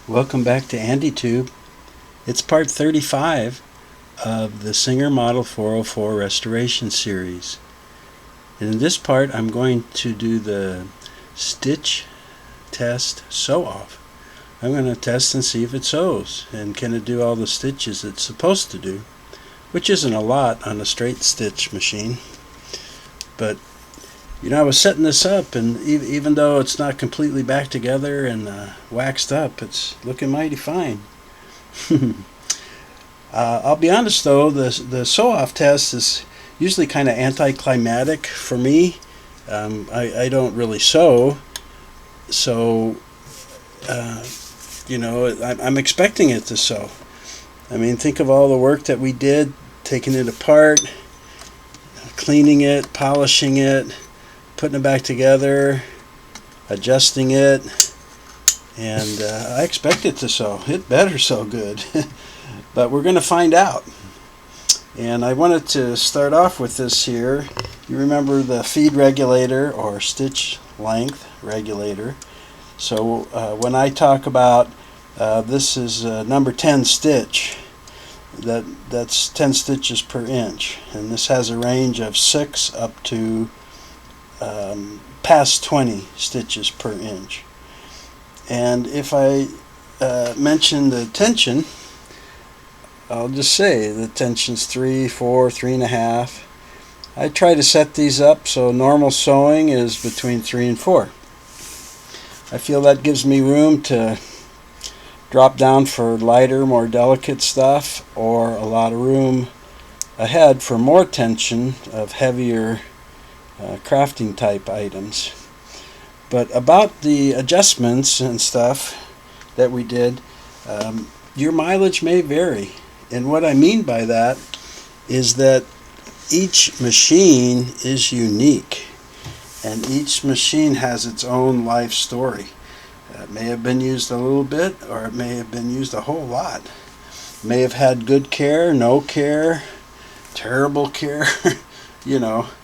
Welcome back to AndyTube. It's part 35 of the Singer Model 404 Restoration Series. And in this part I'm going to do the stitch test sew off. I'm going to test and see if it sews and can it do all the stitches it's supposed to do, which isn't a lot on a straight stitch machine. But I was setting this up, and even though it's not completely back together and waxed up, it's looking mighty fine. I'll be honest though, the sew-off test is usually kind of anticlimactic for me. I don't really sew, so I'm expecting it to sew. I mean, think of all the work that we did, taking it apart, cleaning it, polishing it, putting it back together, adjusting it, and I expect it to sew. It better sew good. But we're going to find out. And I wanted to start off with this here. You remember the feed regulator or stitch length regulator. So when I talk about this is number 10 stitch, that's 10 stitches per inch, and this has a range of 6 up to past 20 stitches per inch. And if I mention the tension, I'll just say the tension's 3, 4, 3.5. I try to set these up so normal sewing is between 3 and 4. I feel that gives me room to drop down for lighter, more delicate stuff, or a lot of room ahead for more tension of heavier crafting type items. But about the adjustments and stuff that we did, your mileage may vary. And what I mean by that is that each machine is unique, and each machine has its own life story. It may have been used a little bit, or it may have been used a whole lot. May have had good care, no care, terrible care,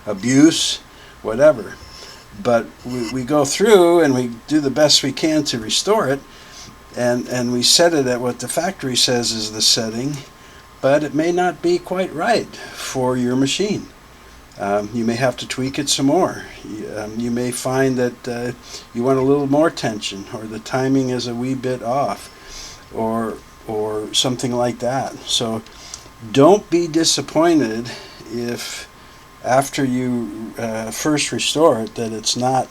abuse, whatever. But we go through and we do the best we can to restore it, and we set it at what the factory says is the setting, but it may not be quite right for your machine. You may have to tweak it some more. You may find that you want a little more tension, or the timing is a wee bit off, or something like that. So don't be disappointed if after you first restore it that it's not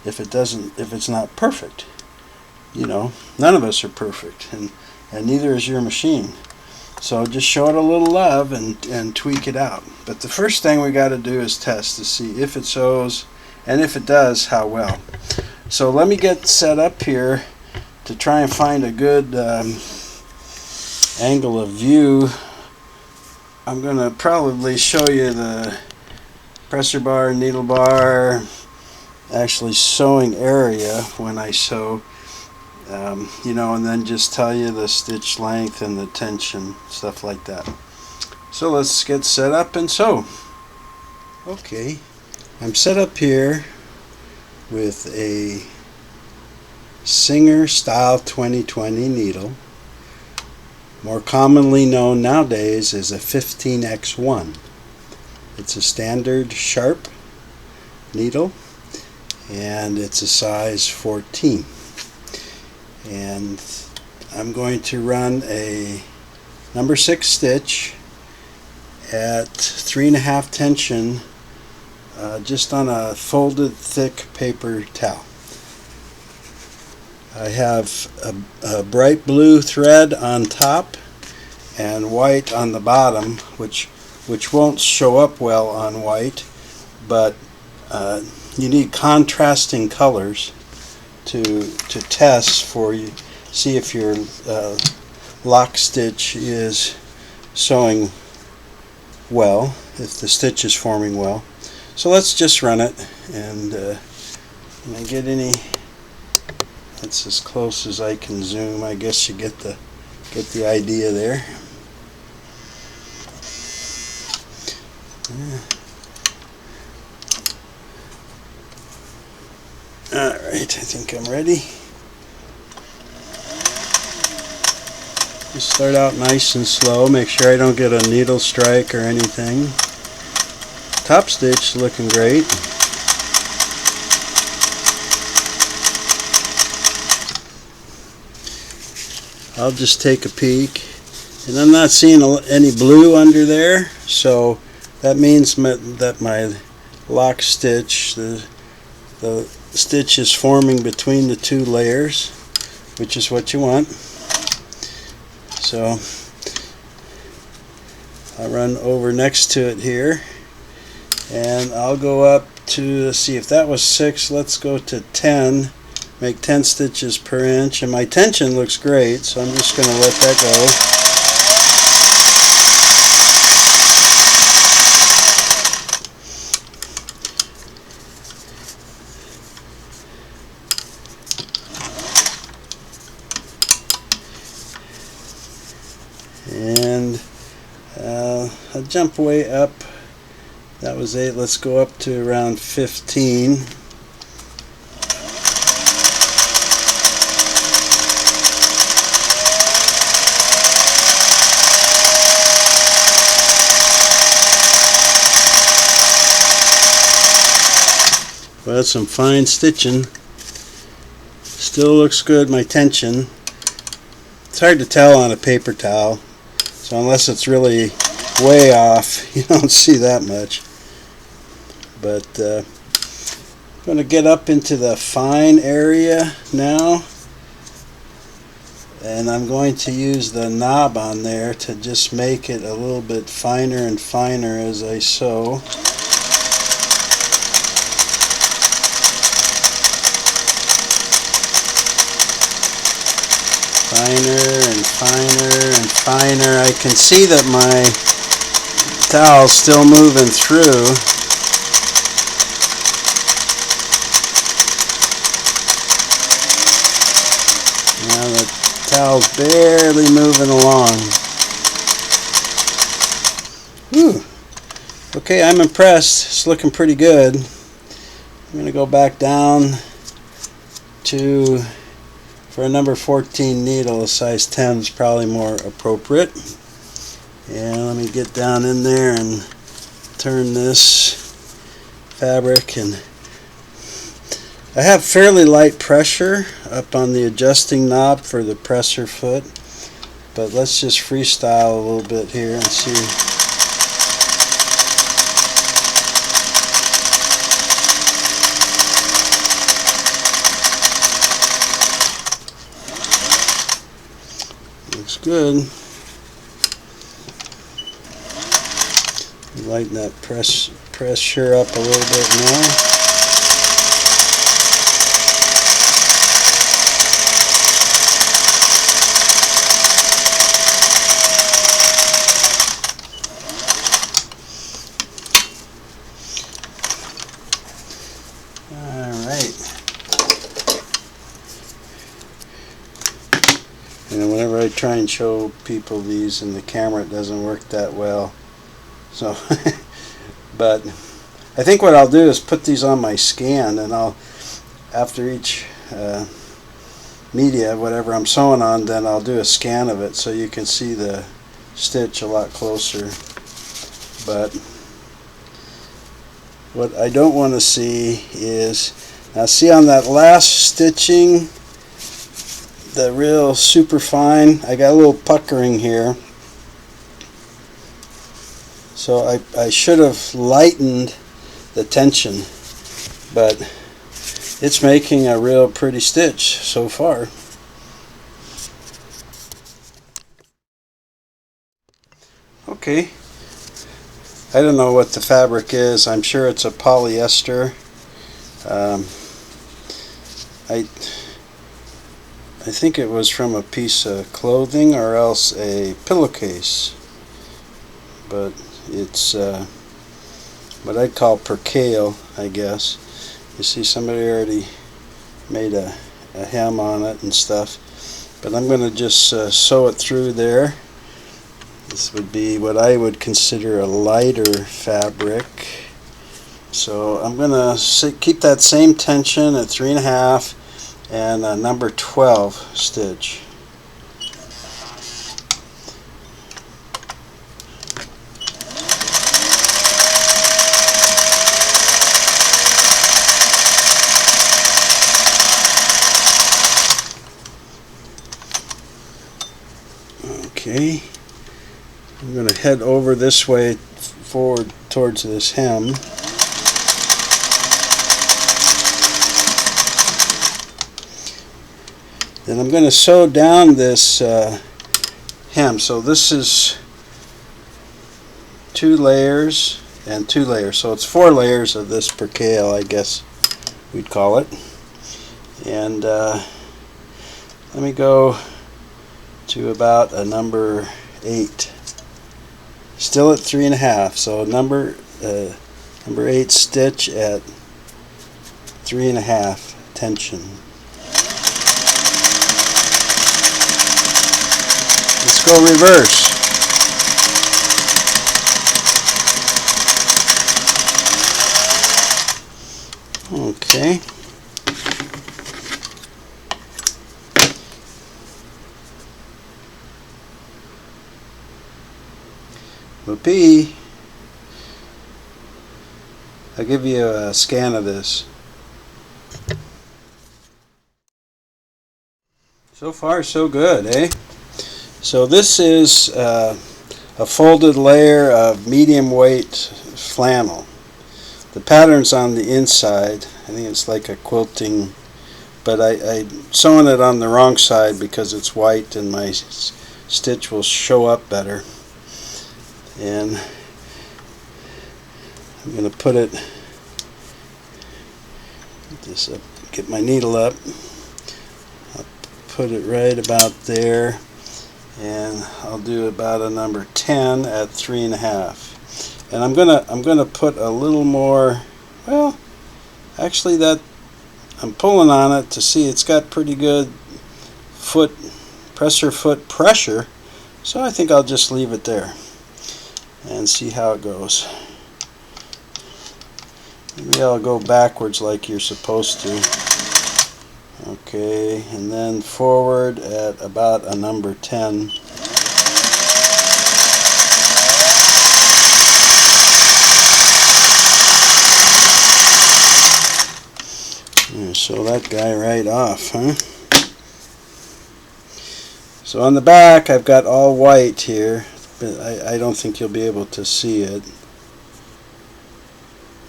if it's not perfect. None of us are perfect, and neither is your machine. So just show it a little love and tweak it out. But the first thing we got to do is test to see if it sews, and if it does, how well. So let me get set up here to try and find a good angle of view. I'm going to probably show you the presser bar, needle bar, actually sewing area when I sew, and then just tell you the stitch length and the tension, stuff like that. So let's get set up and sew. Okay, I'm set up here with a Singer Style 2020 needle, more commonly known nowadays as a 15x1. It's a standard sharp needle, and it's a size 14. And I'm going to run a number 6 stitch at 3.5 tension, just on a folded thick paper towel. I have a bright blue thread on top and white on the bottom, which won't show up well on white, but you need contrasting colors to test for you, see if your lock stitch is sewing well, if the stitch is forming well. So let's just run it, and I get any. That's as close as I can zoom. I guess you get the idea there. Alright, I think I'm ready. Just start out nice and slow, make sure I don't get a needle strike or anything. Top stitch looking great. I'll just take a peek, and I'm not seeing any blue under there, so that means that my lock stitch, the stitch is forming between the two layers, which is what you want. So I'll run over next to it here, and I'll go up to, let's see, if that was 6, let's go to 10. Make 10 stitches per inch, and my tension looks great, so I'm just going to let that go. And I'll jump way up. That was 8. Let's go up to around 15. Well, that's some fine stitching. Still looks good. My tension, it's hard to tell on a paper towel, so unless it's really way off, you don't see that much. But I'm going to get up into the fine area now, and I'm going to use the knob on there to just make it a little bit finer and finer as I sew. Finer and finer and finer. I can see that my towel's still moving through. Now the towel's barely moving along. Whew. Okay, I'm impressed. It's looking pretty good. I'm going to go back down to, for a number 14 needle, a size 10 is probably more appropriate. And let me get down in there and turn this fabric. And I have fairly light pressure up on the adjusting knob for the presser foot, but let's just freestyle a little bit here and see. Looks good. Lighten that pressure up a little bit now. And whenever I try and show people these in the camera, it doesn't work that well. So, but I think what I'll do is put these on my scan, and I'll, after each media, whatever I'm sewing on, then I'll do a scan of it so you can see the stitch a lot closer. But what I don't want to see is, now see on that last stitching, the real super fine, I got a little puckering here, so I should have lightened the tension, but it's making a real pretty stitch so far. Okay, I don't know what the fabric is. I'm sure it's a polyester. I think it was from a piece of clothing or else a pillowcase, but it's what I'd call percale, I guess. You see, somebody already made a hem on it and stuff, but I'm going to just sew it through there. This would be what I would consider a lighter fabric, so I'm going to keep that same tension at 3.5 and a number 12 stitch. Okay, I'm going to head over this way forward towards this hem. Then I'm going to sew down this hem. So this is 2 layers and 2 layers. So it's 4 layers of this percale, I guess we'd call it. And let me go to about a number 8. Still at 3.5. So number 8 stitch at 3.5 tension. Let's go reverse. Okay. Whoopee. I'll give you a scan of this. So far, so good, eh? So this is a folded layer of medium weight flannel. The pattern's on the inside. I think it's like a quilting, but I'm sewing it on the wrong side because it's white and my stitch will show up better. And I'm going to put it, get my needle up, I'll put it right about there, and I'll do about a number 10 at 3.5. And I'm gonna put a little more. Well, actually, that I'm pulling on it to see it's got pretty good presser foot pressure, so I think I'll just leave it there and see how it goes. Maybe I'll go backwards like you're supposed to. Okay, and then forward at about a number 10. Sew that guy right off, huh? So on the back I've got all white here, but I don't think you'll be able to see it.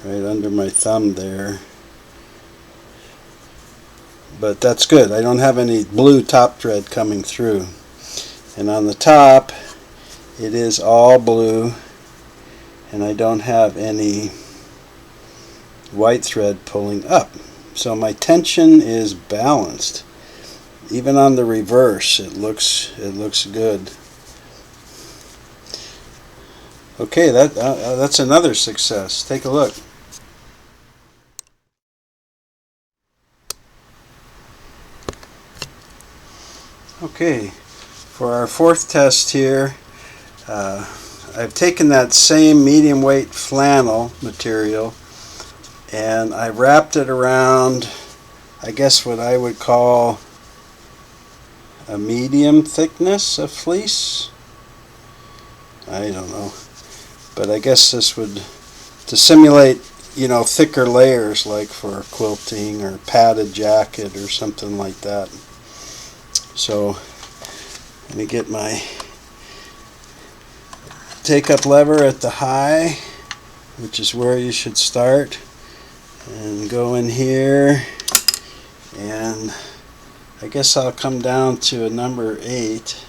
Right under my thumb there. But that's good. I don't have any blue top thread coming through. And on the top it is all blue, and I don't have any white thread pulling up. So my tension is balanced. Even on the reverse it looks good. Okay, that's another success. Take a look. Okay, for our 4th test here, I've taken that same medium weight flannel material and I wrapped it around, I guess what I would call a medium thickness of fleece. I don't know, but I guess this would, to simulate, you know, thicker layers like for quilting or padded jacket or something like that. So let me get my take-up lever at the high, which is where you should start, and go in here, and I guess I'll come down to a number 8,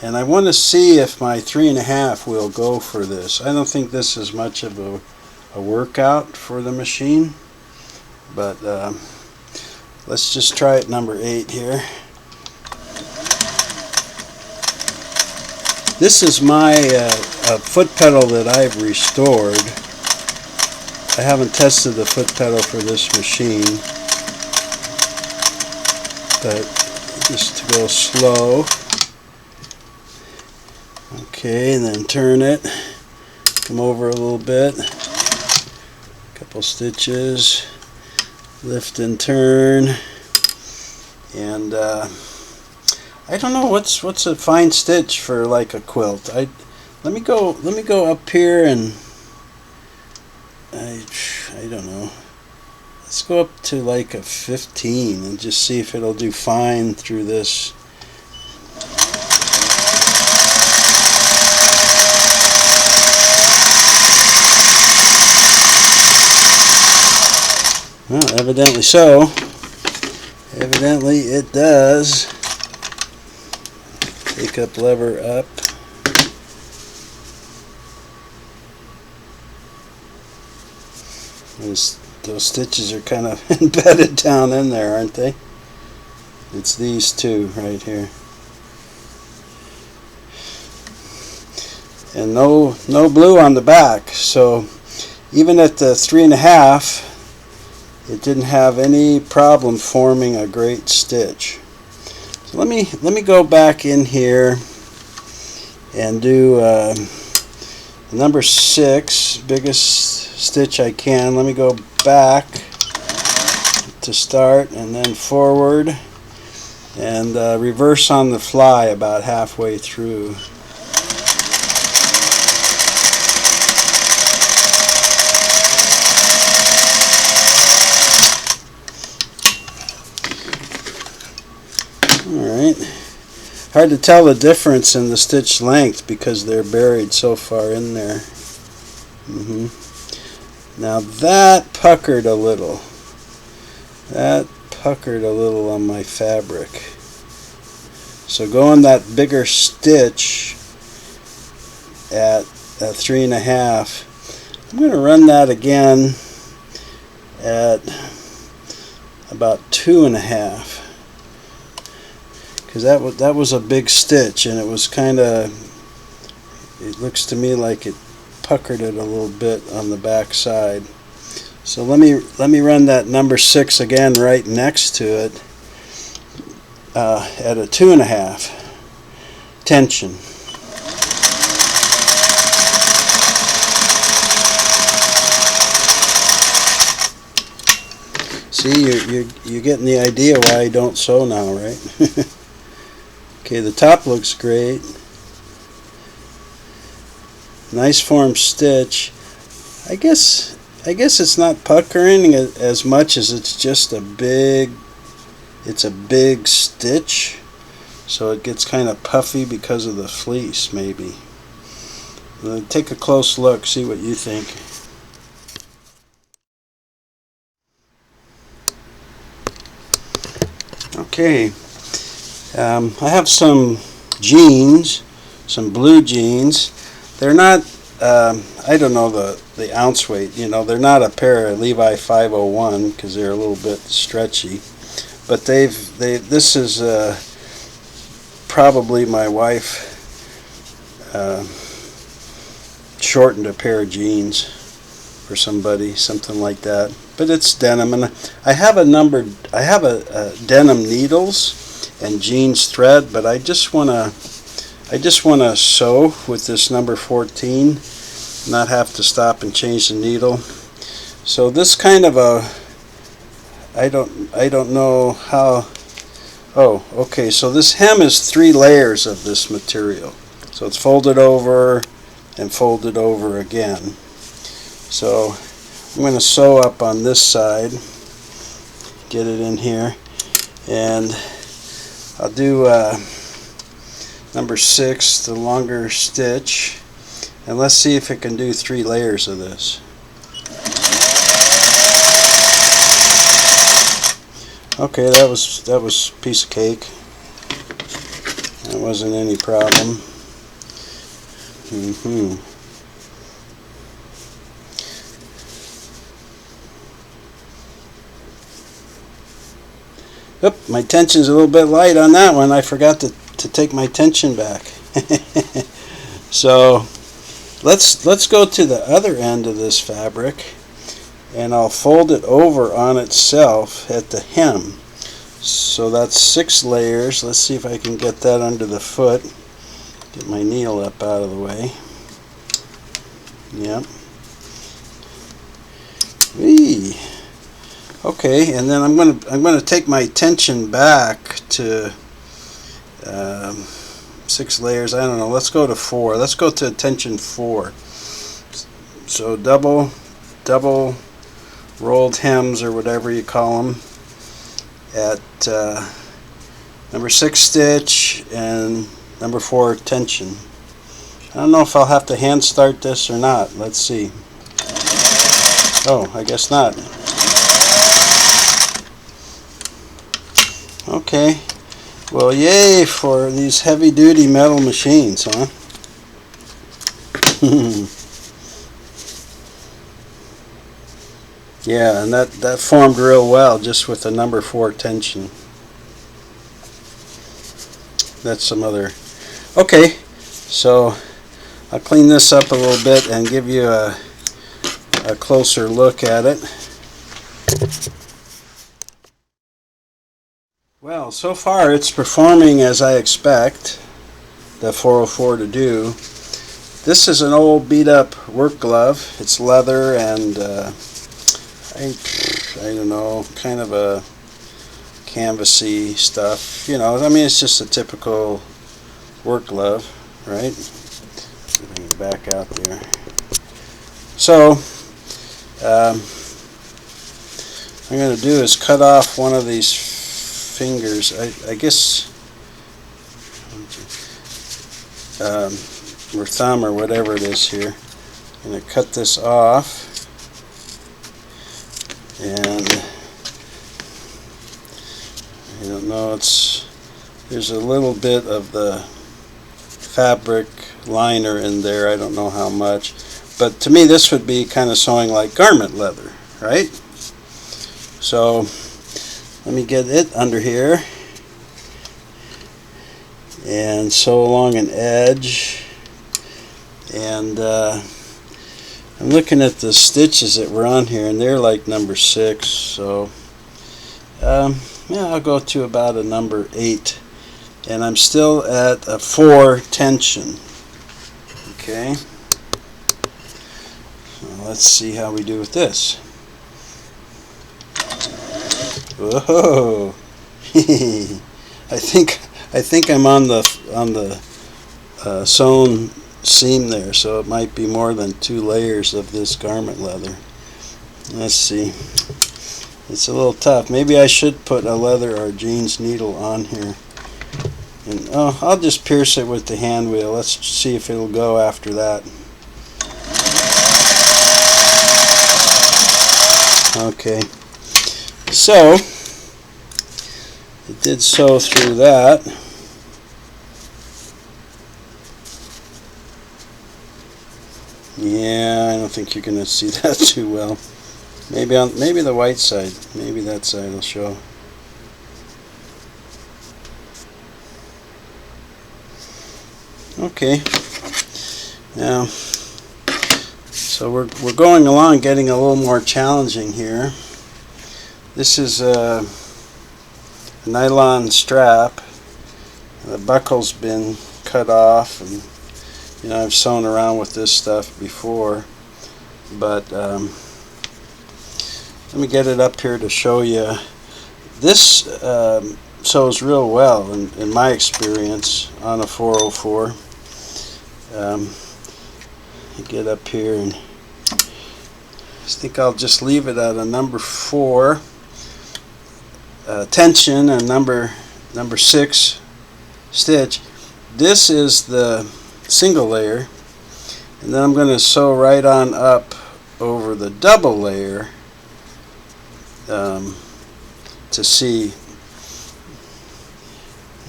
and I want to see if my 3.5 will go for this. I don't think this is much of a workout for the machine, but let's just try it number 8 here. This is my foot pedal that I've restored. I haven't tested the foot pedal for this machine, but just to go slow. Okay, and then turn it, come over a little bit, couple stitches, lift and turn, and I don't know what's a fine stitch for like a quilt. Let me go up here, and I don't know. Let's go up to like a 15 and just see if it'll do fine through this. Evidently so. Evidently it does. Take up lever up. Those stitches are kind of embedded down in there, aren't they? It's these two right here. And no blue on the back, so even at the 3.5, it didn't have any problem forming a great stitch. So let me go back in here and do number 6, biggest stitch I can. Let me go back to start and then forward and reverse on the fly about halfway through. Alright, hard to tell the difference in the stitch length because they're buried so far in there. Now that puckered a little. That puckered a little on my fabric. So go in that bigger stitch at 3.5. I'm going to run that again at about 2.5. Because that was a big stitch, and it was kind of, it looks to me like it puckered it a little bit on the back side. So let me run that number 6 again right next to it at a 2.5 tension. See, you're getting the idea why I don't sew now, right? Okay, the top looks great. Nice form stitch. I guess it's not puckering as much as it's just a big stitch, so it gets kind of puffy because of the fleece, maybe. Take a close look, see what you think. Okay, I have some jeans, some blue jeans. They're not, I don't know the ounce weight, you know, they're not a pair of Levi 501 because they're a little bit stretchy. But this is probably my wife shortened a pair of jeans for somebody, something like that. But it's denim, and I have a denim needles and jeans thread, but I just wanna sew with this number 14, not have to stop and change the needle. So this kind of a, I don't know how. Oh, okay, so this hem is 3 layers of this material. So it's folded over and folded over again. So I'm going to sew up on this side, get it in here, and I'll do number 6, the longer stitch, and let's see if it can do 3 layers of this. Okay, that was a piece of cake. That wasn't any problem. Oop, my tension's a little bit light on that one. I forgot to take my tension back. So let's go to the other end of this fabric, and I'll fold it over on itself at the hem. So that's 6 layers. Let's see if I can get that under the foot. Get my needle up out of the way. Yep. Whee! Okay, and then I'm gonna take my tension back to 6 layers. I don't know. Let's go to 4. Let's go to tension 4. So double rolled hems, or whatever you call them, at number 6 stitch and number 4 tension. I don't know if I'll have to hand start this or not. Let's see. Oh, I guess not. Okay. Well, yay for these heavy-duty metal machines, huh? Yeah, and that formed real well just with the number 4 tension. That's some other... Okay, so I'll clean this up a little bit and give you a closer look at it. Well, so far it's performing as I expect the 404 to do. This is an old beat up work glove. It's leather and I don't know, kind of a canvasy stuff. You know, I mean, it's just a typical work glove, right? See if I can back out there. So, I'm going to do is cut off one of these fingers. I guess, or thumb or whatever it is here. I'm going to cut this off. And I don't know, there's a little bit of the fabric liner in there. I don't know how much, but to me this would be kind of sewing like garment leather, right? So let me get it under here and sew along an edge. And I'm looking at the stitches that were on here, and they're like number 6, so yeah, I'll go to about a number 8, and I'm still at a 4 tension. Okay, so let's see how we do with this. Whoa! I think I'm on the sewn seam there, so it might be more than 2 layers of this garment leather. Let's see. It's a little tough. Maybe I should put a leather or jeans needle on here. And I'll just pierce it with the hand wheel. Let's see if it'll go after that. Okay. So it did sew through that. Yeah, I don't think you're going to see that too well. Maybe the white side. Maybe that side will show. Okay. Now, so we're going along, getting a little more challenging here. This is a nylon strap. The buckle's been cut off, and you know, I've sewn around with this stuff before, but let me get it up here to show you. This sews real well in my experience on a 404. Get up here, and I think I'll just leave it at a number 4 tension and number 6 stitch. This is the single layer, and then I'm going to sew right on up over the double layer to see.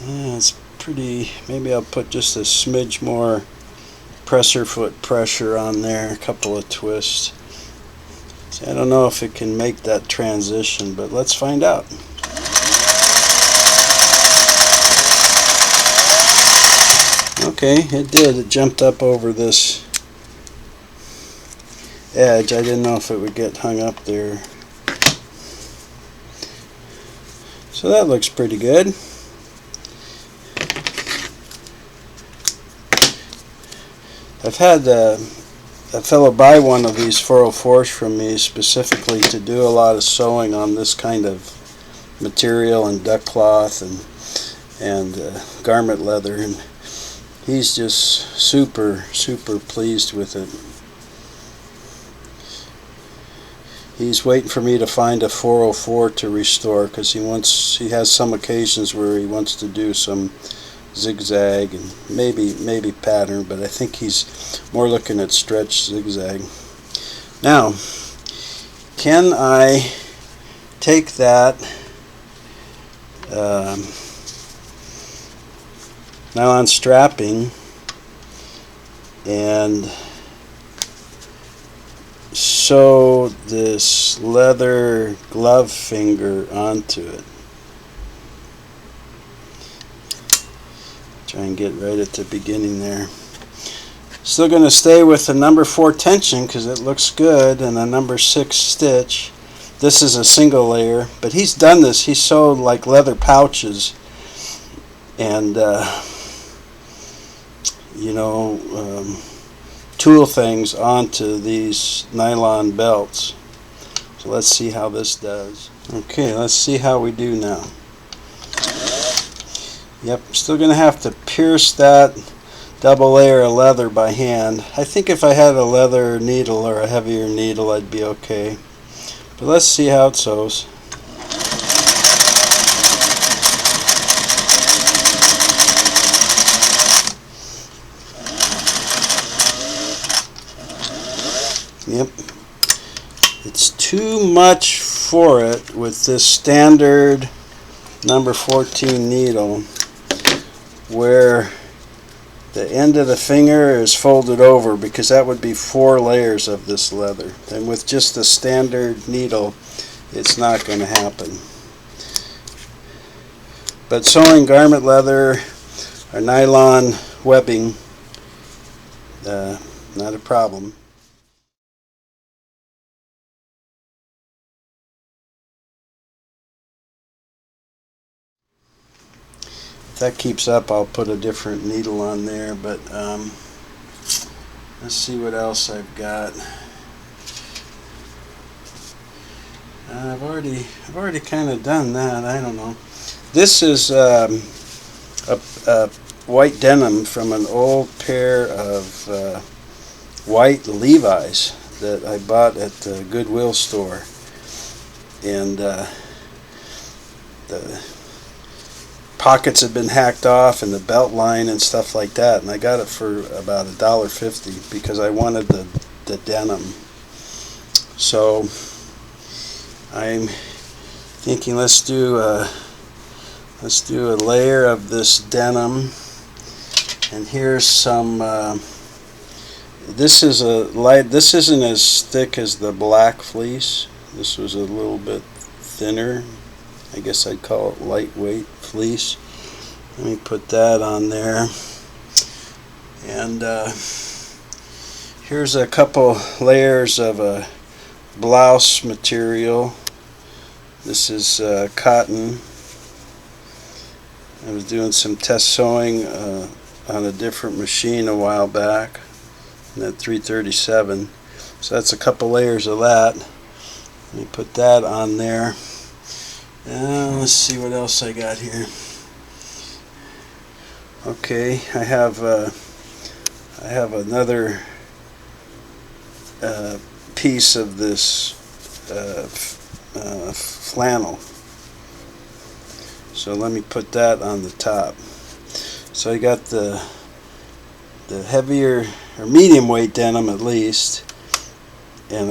Yeah, it's pretty. Maybe I'll put just a smidge more presser foot pressure on there, a couple of twists. See, I don't know if it can make that transition, but let's find out. Okay, it did. It jumped up over this edge. I didn't know if it would get hung up there. So that looks pretty good. I've had a fellow buy one of these 404s from me specifically to do a lot of sewing on this kind of material and duck cloth and garment leather, and he's just super pleased with it. He's waiting for me to find a 404 to restore, because he has some occasions where he wants to do some zigzag and maybe pattern, but I think he's more looking at stretch zigzag. Now, can I take that nylon strapping and sew this leather glove finger onto it. Try and get right at the beginning there. Still going to stay with the number 4 tension because it looks good, and a number 6 stitch. This is a single layer, but he's done this. He sewed like leather pouches and tool things onto these nylon belts. So let's see how this does. Okay, let's see how we do now. Yep, still going to have to pierce that double layer of leather by hand. I think if I had a leather needle or a heavier needle, I'd be okay. But let's see how it sews. Yep, it's too much for it with this standard number 14 needle, where the end of the finger is folded over, because that would be 4 layers of this leather. And with just the standard needle, it's not going to happen. But sewing garment leather or nylon webbing, not a problem. If that keeps up, I'll put a different needle on there, but let's see what else I've got. I've already kind of done that. I don't know. This is a white denim from an old pair of white Levi's that I bought at the Goodwill store, and the pockets had been hacked off and the belt line and stuff like that, and I got it for about $1.50 because I wanted the denim. So I'm thinking let's do a layer of this denim, and here's some this isn't as thick as the black fleece. This was a little bit thinner. I guess I'd call it lightweight fleece. Let me put that on there. And here's a couple layers of a blouse material. This is cotton. I was doing some test sewing on a different machine a while back, that 337. So that's a couple layers of that. Let me put that on there. Let's see what else I got here. Okay, I have another piece of this flannel. So let me put that on the top. So I got the heavier or medium weight denim at least, and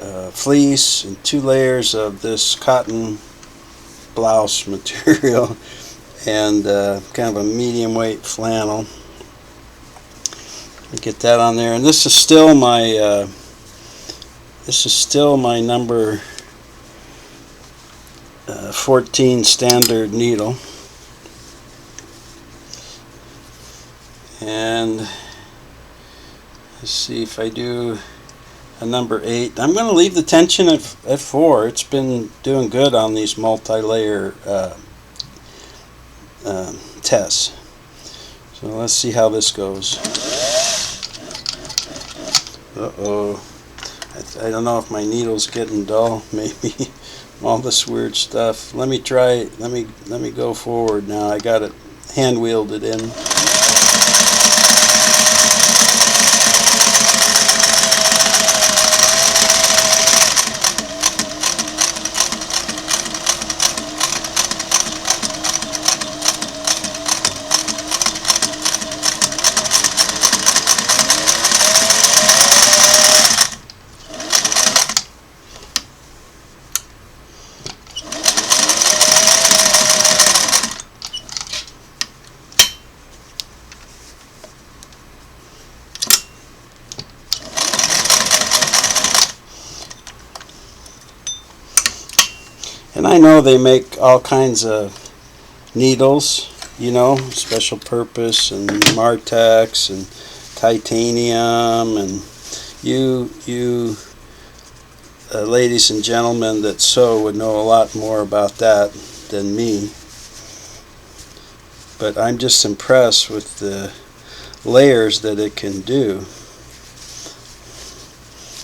a fleece, and 2 layers of this cotton blouse material, and kind of a medium weight flannel. Let me get that on there, and this is still my number 14 standard needle. And let's see if I do a number 8. I'm going to leave the tension at 4. It's been doing good on these multi-layer tests. So let's see how this goes. Uh-oh. I don't know if my needle's getting dull. Maybe all this weird stuff. Let me go forward now. I got it hand wheeled it in. And I know they make all kinds of needles, you know, special purpose and Martex and titanium, and you ladies and gentlemen that sew would know a lot more about that than me. But I'm just impressed with the layers that it can do.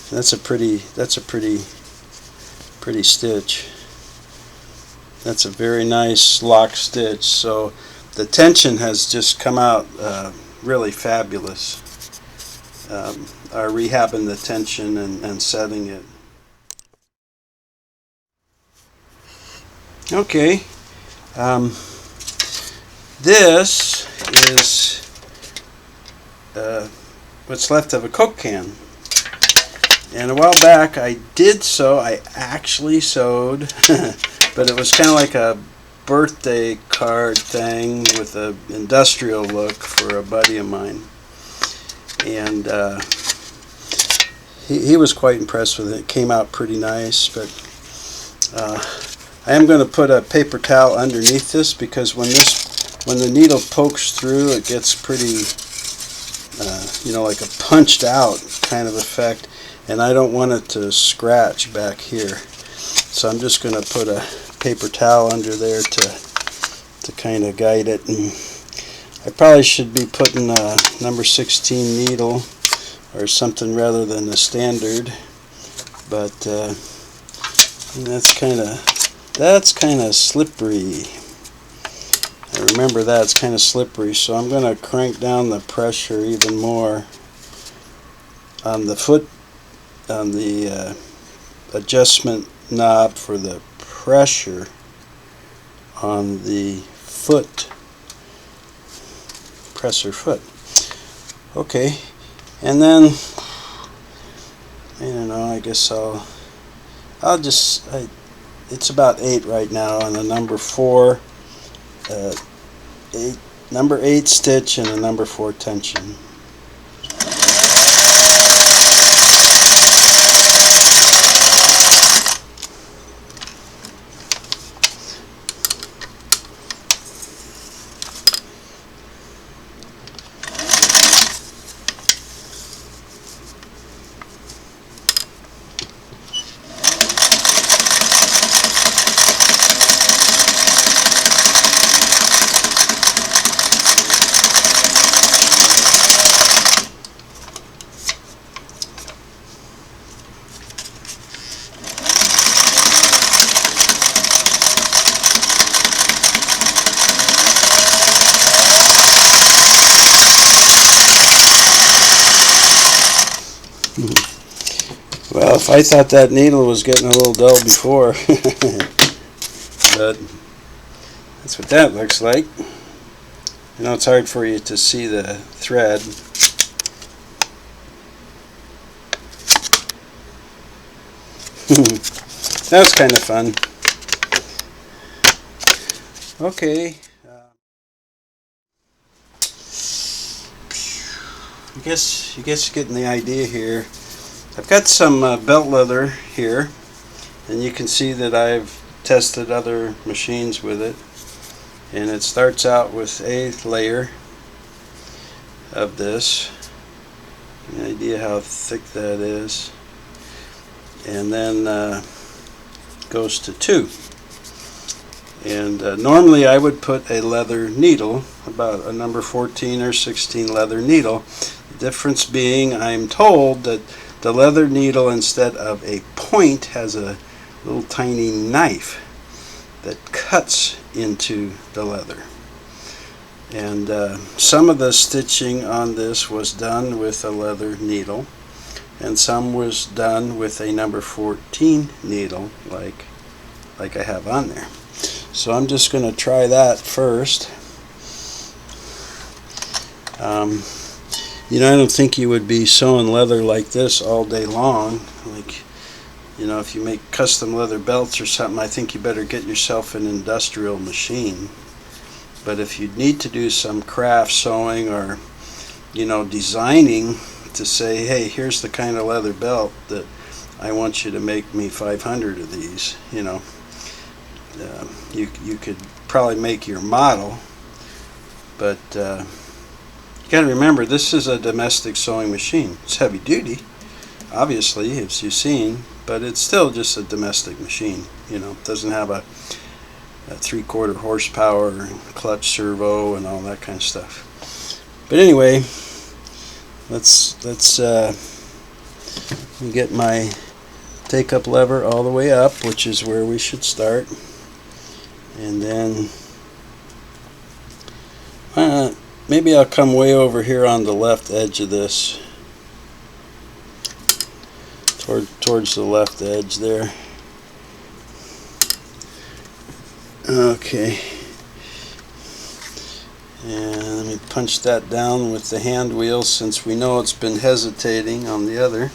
That's a pretty stitch. That's a very nice lock stitch. So the tension has just come out really fabulous. Rehabbing the tension and setting it. Okay. This is what's left of a Coke can. And a while back I actually sewed, but it was kind of like a birthday card thing with an industrial look for a buddy of mine. And he was quite impressed with it. It came out pretty nice, but I am going to put a paper towel underneath this, because when the needle pokes through, it gets pretty, like a punched out kind of effect, and I don't want it to scratch back here. So I'm just going to put a paper towel under there to kind of guide it. And I probably should be putting a number 16 needle or something rather than the standard, but that's kind of slippery. I remember that it's kind of slippery, so I'm going to crank down the pressure even more on the foot, on the adjustment knob for the pressure on the foot, presser foot. Okay, and then I don't know, I guess it's about 8 right now on the number 4, number 8 stitch and a number 4 tension. Well, if I thought that needle was getting a little dull before, but that's what that looks like. You know, it's hard for you to see the thread. That was kind of fun. Okay. I guess you're getting the idea here. I've got some belt leather here, and you can see that I've tested other machines with it. And it starts out with a layer of this. An idea how thick that is. And then goes to 2. And normally I would put a leather needle, about a number 14 or 16 leather needle. The difference being, I'm told that the leather needle, instead of a point, has a little tiny knife that cuts into the leather. And some of the stitching on this was done with a leather needle, and some was done with a number 14 needle, like I have on there. So I'm just going to try that first. I don't think you would be sewing leather like this all day long. Like, if you make custom leather belts or something, I think you better get yourself an industrial machine. But if you need to do some craft sewing or, designing to say, hey, here's the kind of leather belt that I want you to make me 500 of these, you could probably make your model, but you got to remember, this is a domestic sewing machine. It's heavy duty, obviously, as you've seen, but it's still just a domestic machine. You know, it doesn't have a 3/4 horsepower clutch servo and all that kind of stuff. But anyway, let's get my take-up lever all the way up, which is where we should start, and then maybe I'll come way over here on the left edge of this, towards the left edge there. Okay, and let me punch that down with the hand wheel, since we know it's been hesitating on the other.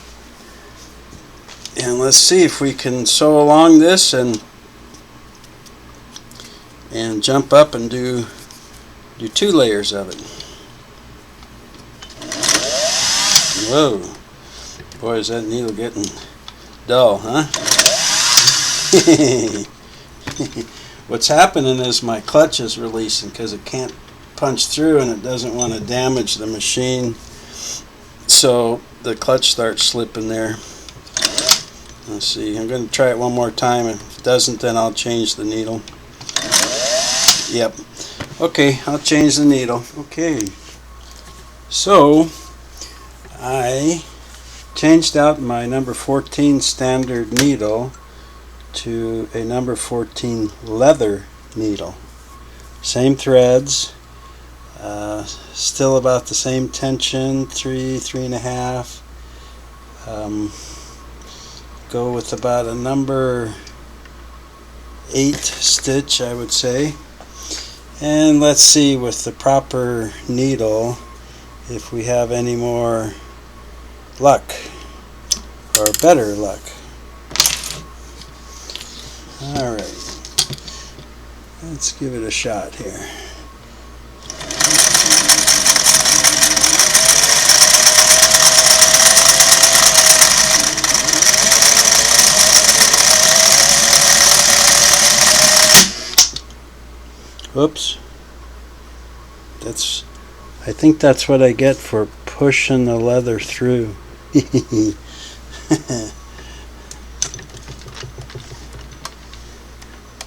And let's see if we can sew along this and jump up and do 2 layers of it. Whoa, boy, is that needle getting dull, huh? What's happening is my clutch is releasing because it can't punch through, and it doesn't want to damage the machine, so the clutch starts slipping there. Let's see, I'm going to try it one more time. If it doesn't, then I'll change the needle. Yep. Okay, I'll change the needle. Okay. So, I changed out my number 14 standard needle to a number 14 leather needle. Same threads, still about the same tension, 3.5. Go with about a number 8 stitch, I would say. And let's see with the proper needle if we have any more luck, or better luck. Alright, let's give it a shot here. Whoops. I think that's what I get for pushing the leather through.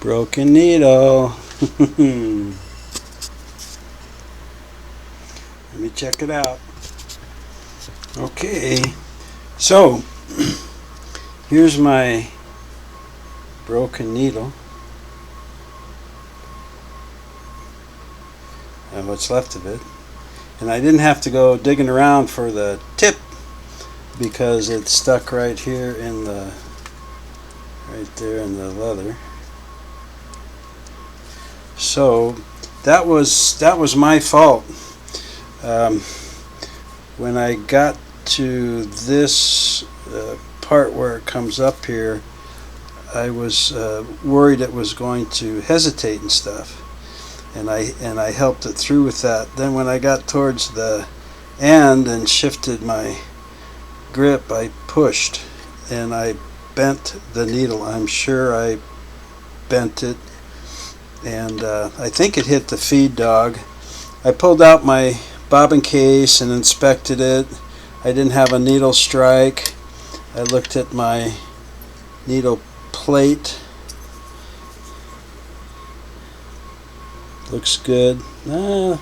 Broken needle. Let me check it out. Okay, so here's my broken needle, and what's left of it. And I didn't have to go digging around for the tip because it's stuck right here in the, right there in the leather. So that was my fault. When I got to this part where it comes up here, I was worried it was going to hesitate and stuff, and I helped it through with that. Then when I got towards the end and shifted my grip, I pushed and I bent the needle. I'm sure I bent it, and I think it hit the feed dog. I pulled out my bobbin case and inspected it. I didn't have a needle strike. I looked at my needle plate. Looks good. I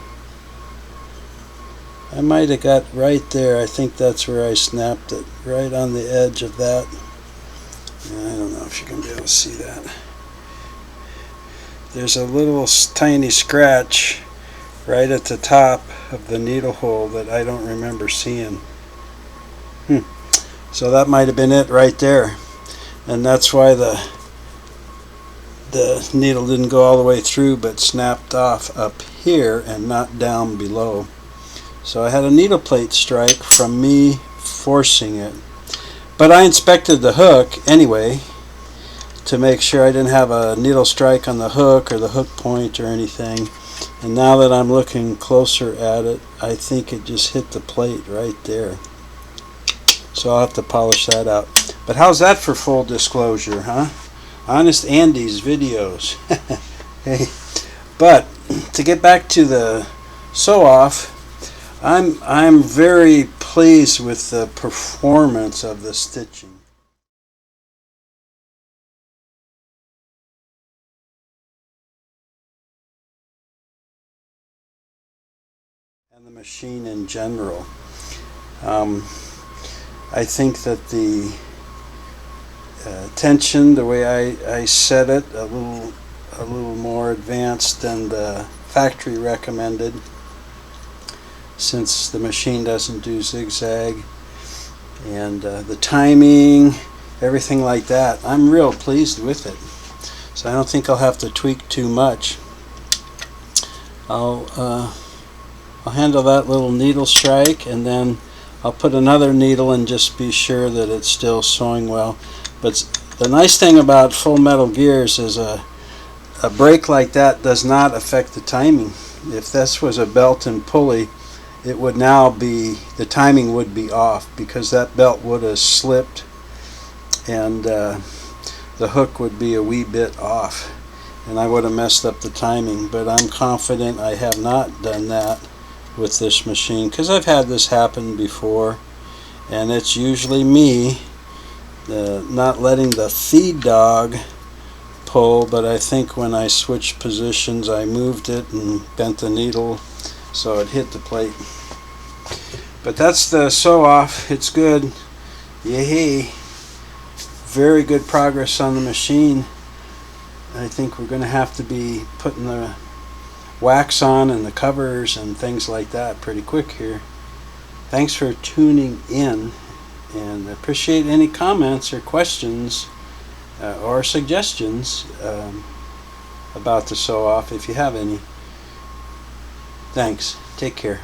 might have got right there. I think that's where I snapped it, right on the edge of that. I don't know if you can be able to see that. There's a little tiny scratch right at the top of the needle hole that I don't remember seeing. So that might have been it right there, and that's why the needle didn't go all the way through but snapped off up here and not down below. So I had a needle plate strike from me forcing it, but I inspected the hook anyway to make sure I didn't have a needle strike on the hook or the hook point or anything. And now that I'm looking closer at it, I think it just hit the plate right there. So I'll have to polish that out. But how's that for full disclosure, huh? Honest Andy's videos. Hey, but to get back to the sew off, I'm very pleased with the performance of the stitching. And the machine in general. I think that the tension, the way I set it, a little more advanced than the factory recommended, since the machine doesn't do zigzag, and the timing, everything like that. I'm real pleased with it. So I don't think I'll have to tweak too much. I'll handle that little needle strike, and then I'll put another needle and just be sure that it's still sewing well. But the nice thing about full metal gears is a break like that does not affect the timing. If this was a belt and pulley, it would now be, the timing would be off, because that belt would have slipped and the hook would be a wee bit off, and I would have messed up the timing. But I'm confident I have not done that with this machine, because I've had this happen before, and it's usually me not letting the feed dog pull. But I think when I switched positions, I moved it and bent the needle so it hit the plate. But that's the sew off. It's good. Yay! Very good progress on the machine. I think we're going to have to be putting the wax on and the covers and things like that pretty quick here. Thanks for tuning in, and appreciate any comments or questions or suggestions about the sew off if you have any. Thanks. Take care.